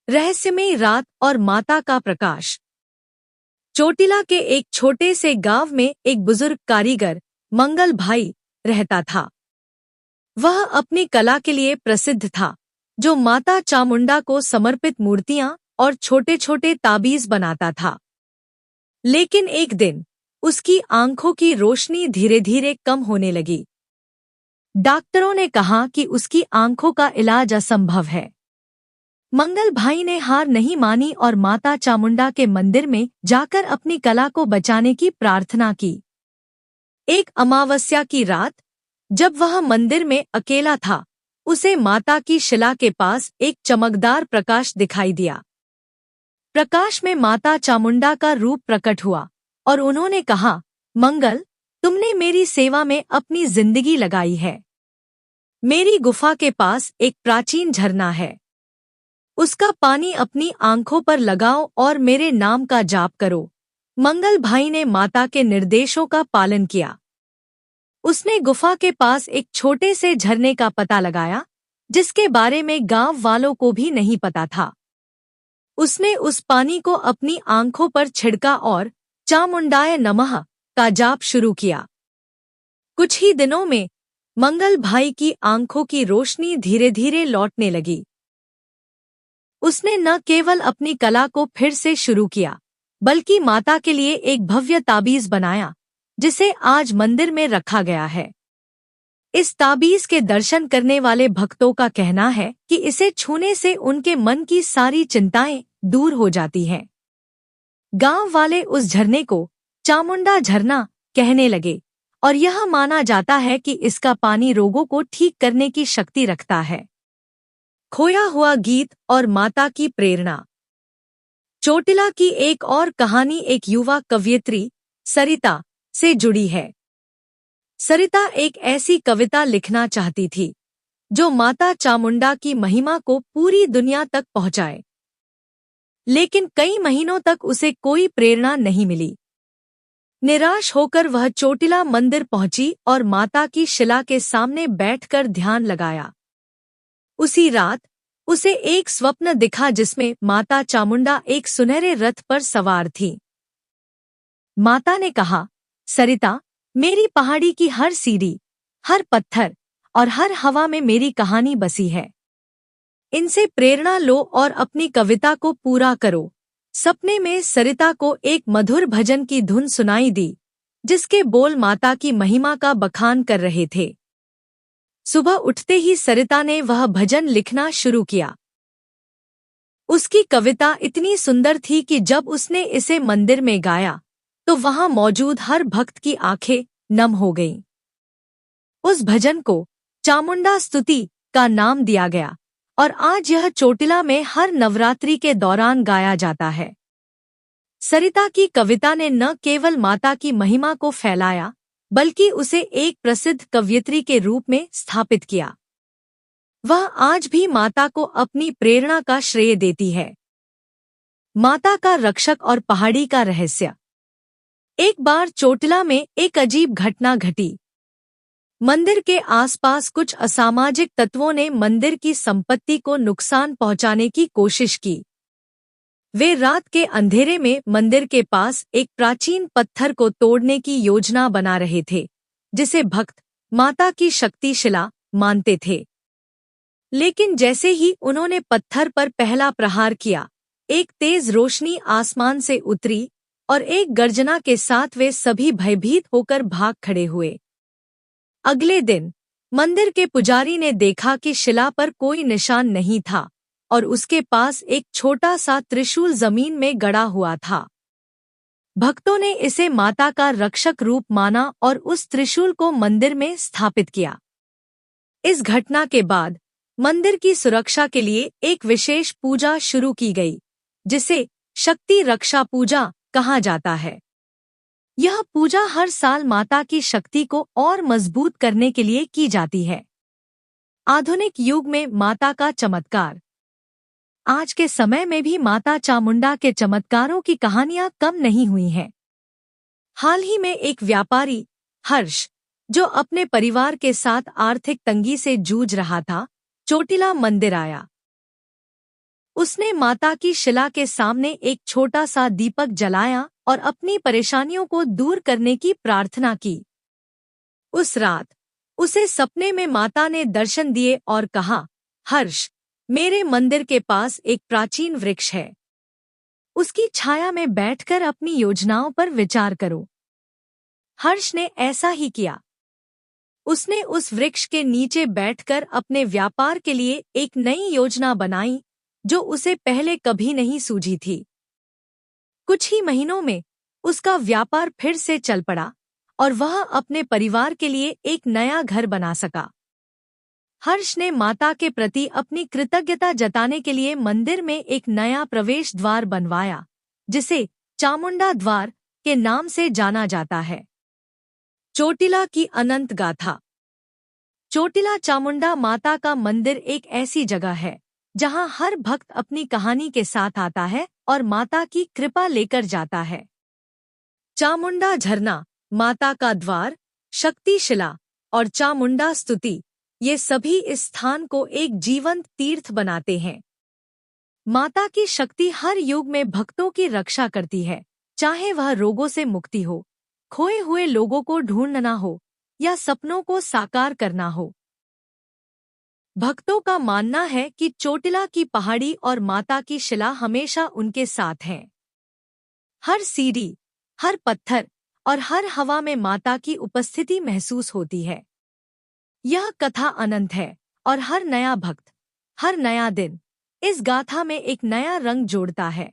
रहस्यमयी रात और माता का प्रकाश। चोटिला के एक छोटे से गांव में एक बुजुर्ग कारीगर मंगल भाई रहता था। वह अपनी कला के लिए प्रसिद्ध था, जो माता चामुंडा को समर्पित मूर्तियां और छोटे छोटे ताबीज बनाता था। लेकिन एक दिन उसकी आंखों की रोशनी धीरे धीरे कम होने लगी। डॉक्टरों ने कहा कि उसकी आंखों का इलाज असंभव है। मंगल भाई ने हार नहीं मानी और माता चामुंडा के मंदिर में जाकर अपनी कला को बचाने की प्रार्थना की। एक अमावस्या की रात, जब वह मंदिर में अकेला था, उसे माता की शिला के पास एक चमकदार प्रकाश दिखाई दिया। प्रकाश में माता चामुंडा का रूप प्रकट हुआ और उन्होंने कहा, मंगल, तुमने मेरी सेवा में अपनी जिंदगी लगाई है। मेरी गुफा के पास एक प्राचीन झरना है। उसका पानी अपनी आंखों पर लगाओ और मेरे नाम का जाप करो। मंगल भाई ने माता के निर्देशों का पालन किया। उसने गुफा के पास एक छोटे से झरने का पता लगाया, जिसके बारे में गांव वालों को भी नहीं पता था। उसने उस पानी को अपनी आंखों पर छिड़का और चामुंडाय नमः का जाप शुरू किया। कुछ ही दिनों में मंगल भाई की आंखों की रोशनी धीरे धीरे लौटने लगी। उसने न केवल अपनी कला को फिर से शुरू किया, बल्कि माता के लिए एक भव्य ताबीज बनाया, जिसे आज मंदिर में रखा गया है। इस ताबीज के दर्शन करने वाले भक्तों का कहना है कि इसे छूने से उनके मन की सारी चिंताएं दूर हो जाती हैं। गांव वाले उस झरने को चामुंडा झरना कहने लगे और यह माना जाता है कि इसका पानी रोगों को ठीक करने की शक्ति रखता है। खोया हुआ गीत और माता की प्रेरणा। चोटिला की एक और कहानी एक युवा कवयित्री सरिता से जुड़ी है। सरिता एक ऐसी कविता लिखना चाहती थी जो माता चामुंडा की महिमा को पूरी दुनिया तक पहुंचाए, लेकिन कई महीनों तक उसे कोई प्रेरणा नहीं मिली। निराश होकर वह चोटिला मंदिर पहुंची और माता की शिला के सामने बैठकर ध्यान लगाया। उसी रात उसे एक स्वप्न दिखा जिसमें माता चामुंडा एक सुनहरे रथ पर सवार थी। माता ने कहा, सरिता, मेरी पहाड़ी की हर सीढ़ी, हर पत्थर और हर हवा में मेरी कहानी बसी है। इनसे प्रेरणा लो और अपनी कविता को पूरा करो। सपने में सरिता को एक मधुर भजन की धुन सुनाई दी, जिसके बोल माता की महिमा का बखान कर रहे थे। सुबह उठते ही सरिता ने वह भजन लिखना शुरू किया। उसकी कविता इतनी सुंदर थी कि जब उसने इसे मंदिर में गाया, तो वहां मौजूद हर भक्त की आंखें नम हो गईं। उस भजन को चामुंडा स्तुति का नाम दिया गया और आज यह चोटिला में हर नवरात्रि के दौरान गाया जाता है। सरिता की कविता ने न केवल माता की महिमा को फैलाया, बल्कि उसे एक प्रसिद्ध कवयित्री के रूप में स्थापित किया। वह आज भी माता को अपनी प्रेरणा का श्रेय देती है। माता का रक्षक और पहाड़ी का रहस्य। एक बार चोटिला में एक अजीब घटना घटी। मंदिर के आसपास कुछ असामाजिक तत्वों ने मंदिर की संपत्ति को नुकसान पहुंचाने की कोशिश की। वे रात के अंधेरे में मंदिर के पास एक प्राचीन पत्थर को तोड़ने की योजना बना रहे थे, जिसे भक्त माता की शक्ति शिला मानते थे। लेकिन जैसे ही उन्होंने पत्थर पर पहला प्रहार किया, एक तेज रोशनी आसमान से उतरी और एक गर्जना के साथ वे सभी भयभीत होकर भाग खड़े हुए। अगले दिन मंदिर के पुजारी ने देखा कि शिला पर कोई निशान नहीं था और उसके पास एक छोटा सा त्रिशूल जमीन में गड़ा हुआ था। भक्तों ने इसे माता का रक्षक रूप माना और उस त्रिशूल को मंदिर में स्थापित किया। इस घटना के बाद मंदिर की सुरक्षा के लिए एक विशेष पूजा शुरू की गई, जिसे शक्ति रक्षा पूजा कहा जाता है। यह पूजा हर साल माता की शक्ति को और मजबूत करने के लिए की जाती है। आधुनिक युग में माता का चमत्कार। आज के समय में भी माता चामुंडा के चमत्कारों की कहानियां कम नहीं हुई हैं। हाल ही में एक व्यापारी हर्ष, जो अपने परिवार के साथ आर्थिक तंगी से जूझ रहा था, चोटिला मंदिर आया। उसने माता की शिला के सामने एक छोटा सा दीपक जलाया और अपनी परेशानियों को दूर करने की प्रार्थना की। उस रात उसे सपने में माता ने दर्शन दिए और कहा, हर्ष, मेरे मंदिर के पास एक प्राचीन वृक्ष है। उसकी छाया में बैठकर अपनी योजनाओं पर विचार करो। हर्ष ने ऐसा ही किया। उसने उस वृक्ष के नीचे बैठकर अपने व्यापार के लिए एक नई योजना बनाई जो उसे पहले कभी नहीं सूझी थी। कुछ ही महीनों में उसका व्यापार फिर से चल पड़ा और वह अपने परिवार के लिए एक नया घर बना सका। हर्ष ने माता के प्रति अपनी कृतज्ञता जताने के लिए मंदिर में एक नया प्रवेश द्वार बनवाया, जिसे चामुंडा द्वार के नाम से जाना जाता है। चोटिला की अनंत गाथा। चोटिला चामुंडा माता का मंदिर एक ऐसी जगह है जहां हर भक्त अपनी कहानी के साथ आता है और माता की कृपा लेकर जाता है। चामुंडा झरना, माता का द्वार, शक्ति शिला और चामुंडा स्तुति, ये सभी इस स्थान को एक जीवंत तीर्थ बनाते हैं। माता की शक्ति हर युग में भक्तों की रक्षा करती है, चाहे वह रोगों से मुक्ति हो, खोए हुए लोगों को ढूंढना हो या सपनों को साकार करना हो। भक्तों का मानना है कि चोटिला की पहाड़ी और माता की शिला हमेशा उनके साथ हैं। हर सीढ़ी, हर पत्थर और हर हवा में माता की उपस्थिति महसूस होती है। यह कथा अनंत है और हर नया भक्त, हर नया दिन इस गाथा में एक नया रंग जोड़ता है।